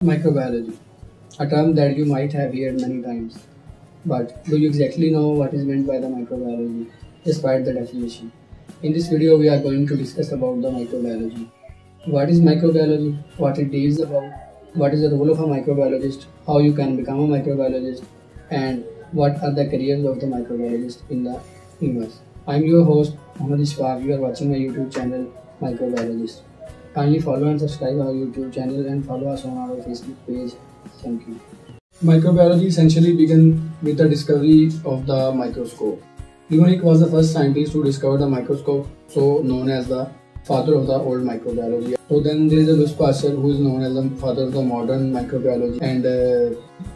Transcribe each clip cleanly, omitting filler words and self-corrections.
Microbiology, a term that you might have heard many times, but do you exactly know what is meant by the microbiology, despite the definition? In this video, we are going to discuss about the microbiology. What is microbiology? What it deals about? What is the role of a microbiologist? How you can become a microbiologist? And what are the careers of the microbiologist in the universe? I am your host, Mohammed Ishfaq. You are watching my YouTube channel, Microbiologist. Kindly follow and subscribe our YouTube channel and follow us on our Facebook page. Thank you. Microbiology essentially began with the discovery of the microscope. Leeuwenhoek was the first scientist to discover the microscope, so known as the father of the old microbiology. So then there is a Louis Pasteur, who is known as the father of the modern microbiology, and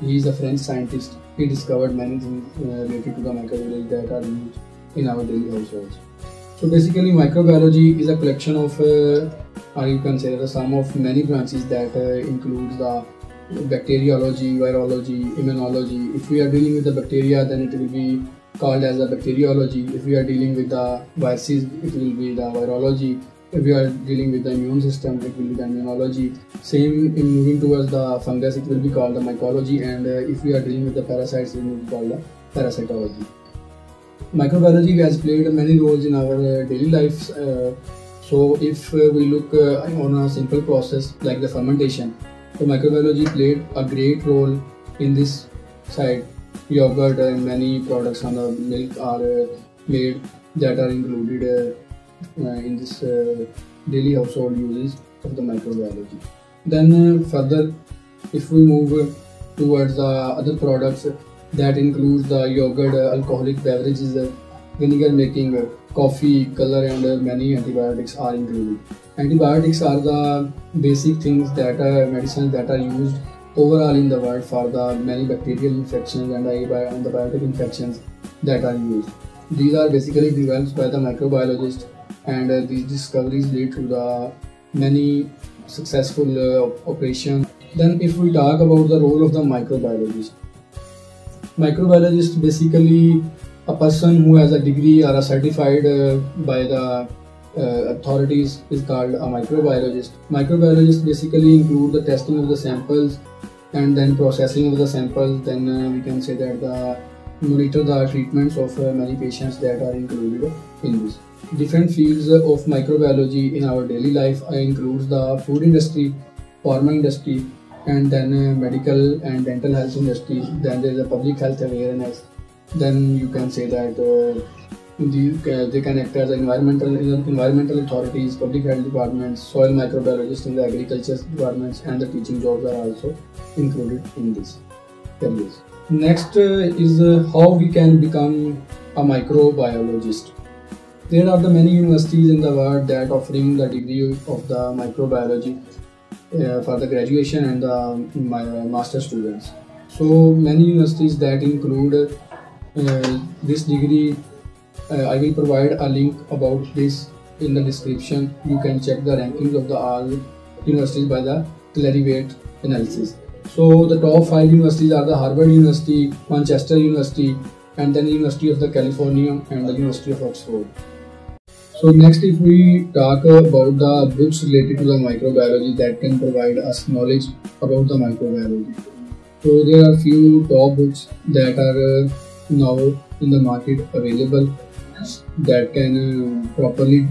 he is a French scientist. He discovered many things related to the microbiology that are used in our daily households. So basically, microbiology is a collection of, or you can say the sum of many branches that includes the bacteriology, virology, immunology. If we are dealing with the bacteria, then it will be called as the bacteriology. If we are dealing with the viruses, it will be the virology. If we are dealing with the immune system, it will be the immunology. Same in moving towards the fungus, it will be called the mycology. And if we are dealing with the parasites, it will be called the parasitology. Microbiology has played many roles in our daily lives. So if we look on a simple process like the fermentation, so microbiology played a great role in this side. Yogurt and many products on the milk are made that are included in this daily household uses of the microbiology. Then further, if we move towards the other products, that includes the yogurt, alcoholic beverages, vinegar making, coffee, color, and many antibiotics are included. Antibiotics are the basic things that are medicines that are used overall in the world for the many bacterial infections and antibiotic infections that are used. These are basically developed by the microbiologist, and these discoveries lead to the many successful operations. Then if we talk about the role of the microbiologist, microbiologist basically a person who has a degree or a certified by the authorities is called a microbiologist. Microbiologists basically include the testing of the samples and then processing of the samples. Then we can say that the monitor the treatments of many patients that are included in this. Different fields of microbiology in our daily life includes the food industry, pharma industry, and then medical and dental health industry. Then there is a public health awareness. Then you can say that they can act as environmental authorities, public health departments, soil microbiologists in the agriculture departments, and the teaching jobs are also included in this careers. Next is how we can become a microbiologist. There are the many universities in the world that offering the degree of the microbiology for the graduation and the master students. So many universities that include this degree. I will provide a link about this in the description. You can check the rankings of the all universities by the Clarivate analysis. So the top 5 universities are the Harvard University, Manchester University, and then University of the California and the University of Oxford. So next, if we talk about the books related to the microbiology that can provide us knowledge about the microbiology. So there are few top books that are now in the market available that can properly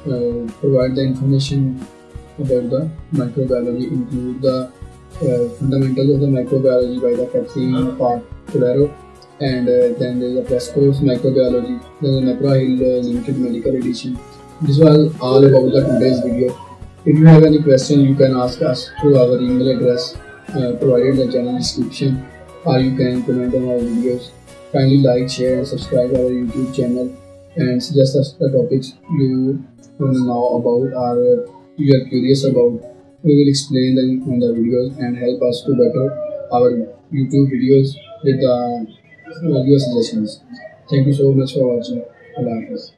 provide the information about the microbiology. Include the fundamentals of the microbiology by the Catherine Park Cordero, and then there is a press course microbiology, then the McGraw-Hill Limited Medical Edition. This was all about the today's video. If you have any question, you can ask us through our email address provided in the channel description, or you can comment on our videos. Kindly like, share, and subscribe our YouTube channel, and suggest us the topics you want to know about or you are curious about. We will explain them on the videos and help us to better our YouTube videos with the video suggestions. Thank you so much for watching. Allah Hafiz.